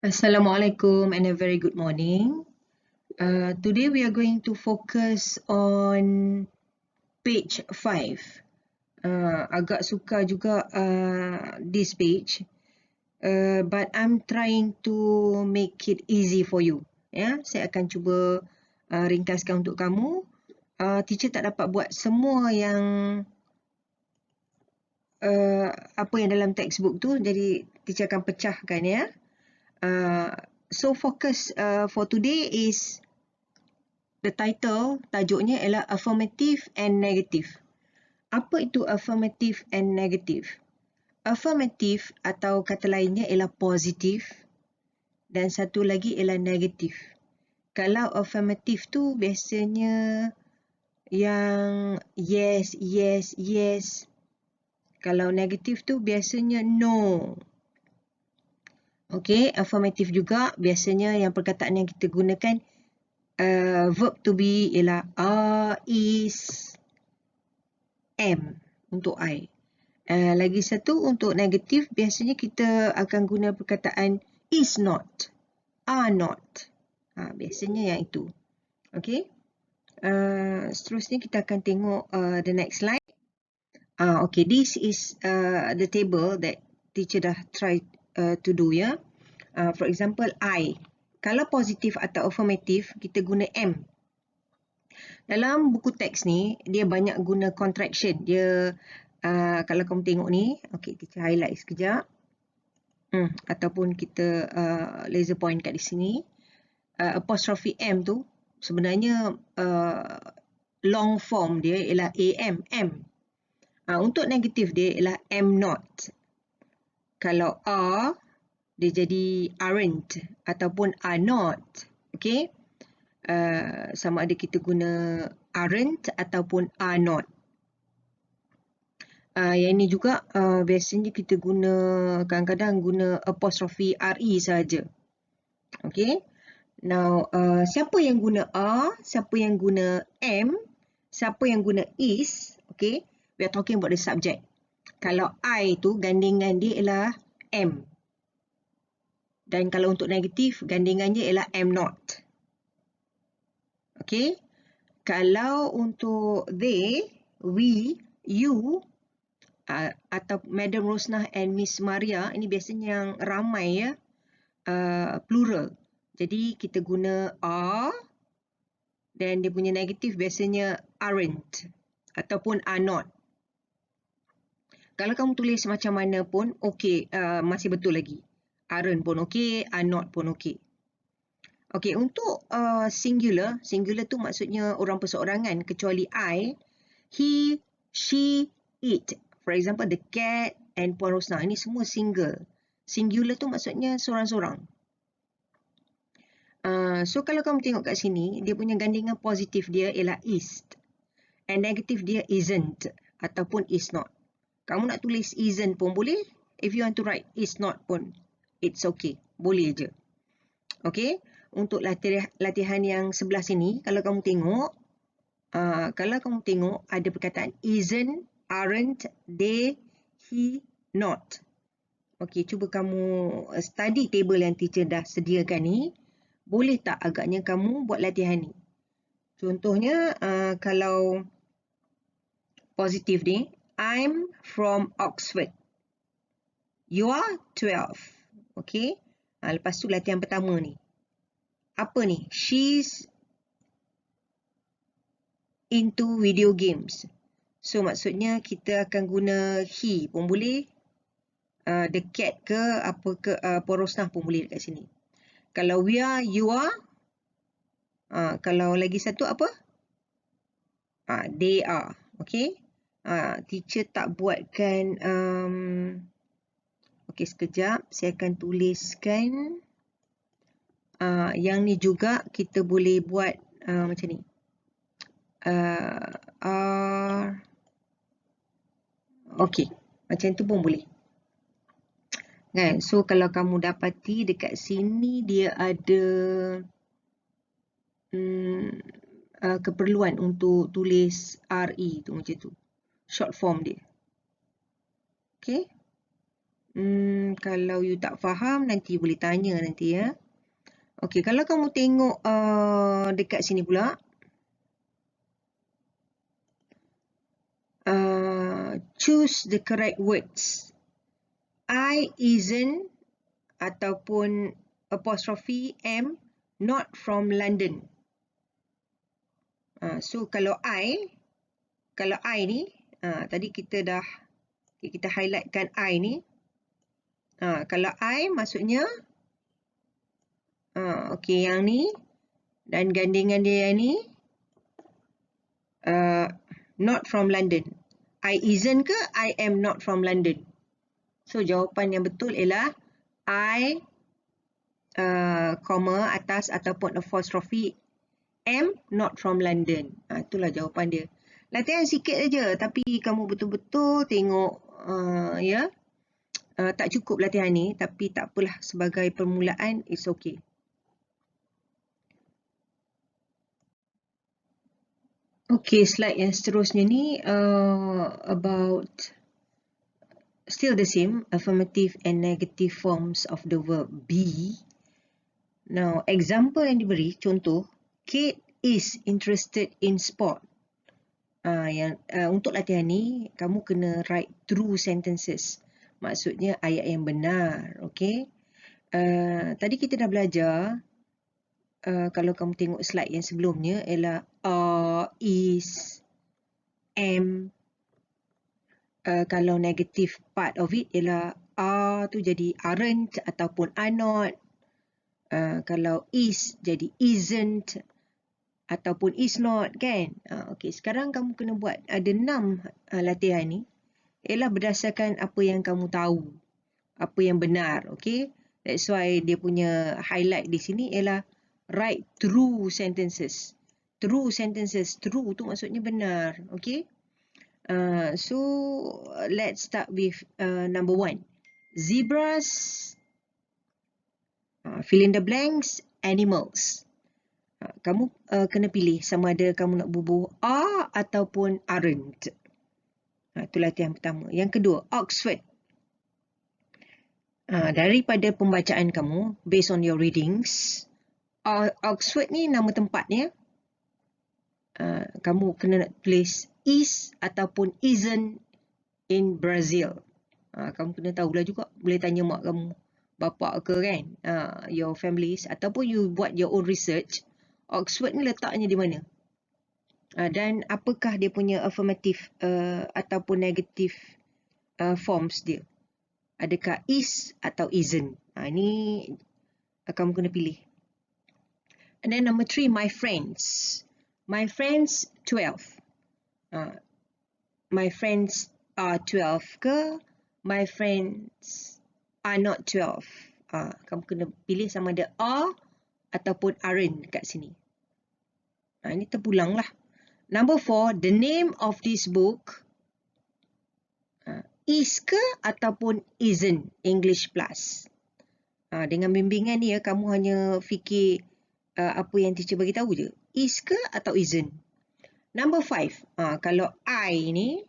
Assalamualaikum and a very good morning. Today we are going to focus on page 5. Agak suka juga this page, but I'm trying to make it easy for you. Ya, saya akan cuba ringkaskan untuk kamu. Teacher tak dapat buat semua yang apa yang dalam textbook tu, jadi teacher akan pecahkan ya. So focus for today is the title, tajuknya ialah affirmative and negative. Apa itu affirmative and negative? Affirmative atau kata lainnya ialah positif dan satu lagi ialah negatif. Kalau affirmative tu biasanya yang yes, yes, yes. Kalau negatif tu biasanya no. Okey, affirmative juga biasanya yang perkataan yang kita gunakan verb to be ialah are, is, am untuk I. Lagi satu untuk negatif biasanya kita akan guna perkataan is not, are not. Biasanya yang itu. Okay. Seterusnya kita akan tengok the next slide. Okay, this is the table that teacher dah try to do ya. For example, I. Kalau positif atau affirmative, kita guna am. Dalam buku teks ni, dia banyak guna contraction. Dia, kalau kamu tengok ni, okay, kita highlight sekejap. Ataupun kita laser point kat di sini. Apostrophe M tu, sebenarnya long form dia ialah AM, M. Untuk negatif dia ialah am not. Kalau are, dia jadi aren't ataupun are not. Okay. Sama ada kita guna aren't ataupun are not. Yang ini juga biasanya kita guna, kadang-kadang guna apostrophe RE saja. Okay. Now, siapa yang guna are, siapa yang guna am, siapa yang guna is. Okay. We are talking about the subject. Kalau I tu gandingan dia ialah am. Dan kalau untuk negatif, gandingannya ialah am not. Okay. Kalau untuk they, we, you, atau Madam Rosnah and Miss Maria, ini biasanya yang ramai ya, plural. Jadi kita guna are, dan dia punya negatif biasanya aren't ataupun are not. Kalau kamu tulis macam mana pun, okey, masih betul lagi. Aren't pun okey, are not pun okey. Okey, untuk singular tu maksudnya orang perseorangan kecuali I, he, she, it. For example, the cat and Puan Rosnah. Ini semua single. Singular tu maksudnya seorang-seorang. So, kalau kamu tengok kat sini, dia punya gandingan positif dia ialah is. And negatif dia isn't ataupun is not. Kamu nak tulis isn't pun boleh. If you want to write is not pun, it's okay. Boleh je. Okay. Untuk latihan yang sebelah sini, kalau kamu tengok, ada perkataan isn't, aren't, they, he, not. Okey, cuba kamu study table yang teacher dah sediakan ni. Boleh tak agaknya kamu buat latihan ni? Contohnya, kalau positif ni, I'm from Oxford. You are 12. Okey. Lepas tu latihan pertama ni. Apa ni? She's into video games. So maksudnya kita akan guna he pun boleh. The cat ke apa ke Porosnah pun boleh dekat sini. Kalau we are, you are. Kalau lagi satu apa? They are. Okay. Teacher tak buatkan. Okay, sekejap. Saya akan tuliskan. Yang ni juga kita boleh buat macam ni. Okay. Macam tu pun boleh. Kan? So, kalau kamu dapati dekat sini dia ada keperluan untuk tulis RE tu macam tu. Short form dia. Okay. Kalau you tak faham, nanti boleh tanya nanti ya. Okey, kalau kamu tengok dekat sini pula. Choose the correct words. I isn't ataupun apostrophe M not from London. So kalau I ni, tadi kita highlightkan I ni. Kalau I maksudnya, okey, yang ni dan gandingan dia yang ni, not from London. I isn't ke I am not from London? So jawapan yang betul ialah I, comma atas ataupun apostrophe am not from London. Itulah jawapan dia. Latihan sikit saja, tapi kamu betul-betul tengok ya. Tak cukup latihan ni, tapi tak apalah, sebagai permulaan it's okay. Okay, slide yang seterusnya ni about still the same, affirmative and negative forms of the verb be. Now, example yang diberi, contoh, Kate is interested in sport. Untuk latihan ni, kamu kena write true sentences. Maksudnya ayat yang benar, okay? Tadi kita dah belajar, kalau kamu tengok slide yang sebelumnya, ialah is, am. Kalau negative part of it ialah are tu jadi aren't ataupun are not. Kalau is jadi isn't ataupun is not, kan? Okey, sekarang kamu kena buat ada 6 latihan ni. Ialah berdasarkan apa yang kamu tahu, apa yang benar, okey? That's why dia punya highlight di sini ialah write true sentences. True sentences, true tu maksudnya benar, okey? So let's start with number 1. Zebras, fill in the blanks, animals. Kamu kena pilih sama ada kamu nak bubuh are ataupun aren't. Itu latihan pertama. Yang kedua, Oxford. Daripada pembacaan kamu, based on your readings, Oxford ni nama tempatnya. Kamu kena tulis is ataupun isn't in Brazil. Kamu kena tahulah juga. Boleh tanya mak kamu, bapak ke, kan? Your families. Ataupun you buat your own research. Oxford ni letaknya di mana? Dan apakah dia punya affirmative ataupun negative forms dia? Adakah is atau isn't? Ini kamu kena pilih. And then number 3, my friends. My friends 12. My friends are 12 ke? My friends are not 12. Kamu kena pilih sama ada are ataupun aren't kat sini. Ini terpulang lah. Number 4, the name of this book is ke ataupun isn't English Plus. Dengan bimbingan ni ya, kamu hanya fikir apa yang teacher bagi tahu je. Is ke atau isn't. Number 5, kalau I ni,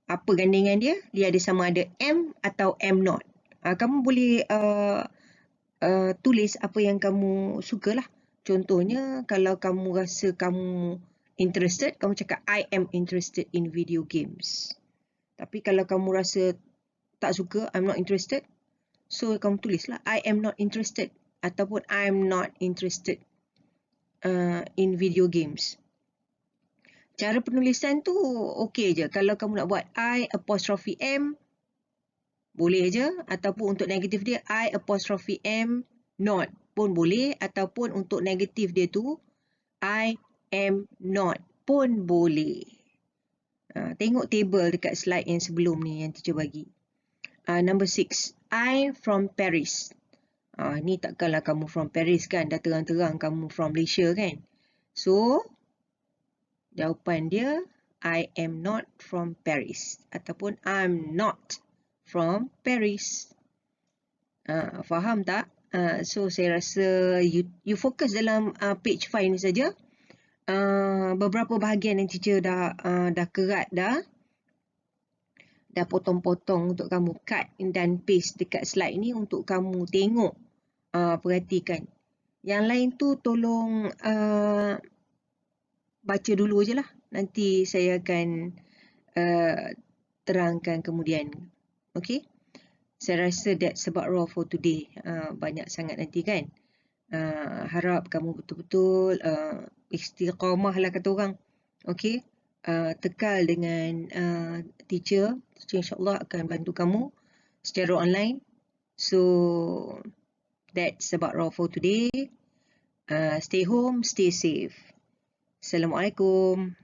apa gandingan dia? Dia ada sama ada am atau am not. Kamu boleh tulis apa yang kamu sukalah. Contohnya, kalau kamu rasa kamu interested, kamu cakap I am interested in video games. Tapi kalau kamu rasa tak suka, I'm not interested, so kamu tulislah I am not interested ataupun I'm not interested in video games. Cara penulisan tu okey je. Kalau kamu nak buat I apostrophe M, boleh je. Ataupun untuk negatif dia I apostrophe M not pun boleh. Ataupun untuk negatif dia tu I am not pun boleh. Tengok table dekat slide yang sebelum ni yang teacher bagi. Number 6, I from Paris. Ni takkanlah kamu from Paris kan? Dah terang-terang kamu from Malaysia kan? So, jawapan dia I am not from Paris ataupun I'm not from Paris. Faham tak? So saya rasa you fokus dalam page 5 ni saja. Beberapa bahagian yang teacher dah kerat dah. dah potong-potong untuk kamu, cut dan paste dekat slide ni untuk kamu tengok, perhatikan. Yang lain tu tolong baca dulu je lah. Nanti saya akan terangkan kemudian. Okay? Saya rasa that's about all for today. Banyak sangat nanti kan. Harap kamu betul-betul istiqamah lah kata orang. Okay? Tekal dengan teacher. Teacher insyaAllah akan bantu kamu secara online. So, that's about all for today. Stay home, stay safe. Assalamualaikum.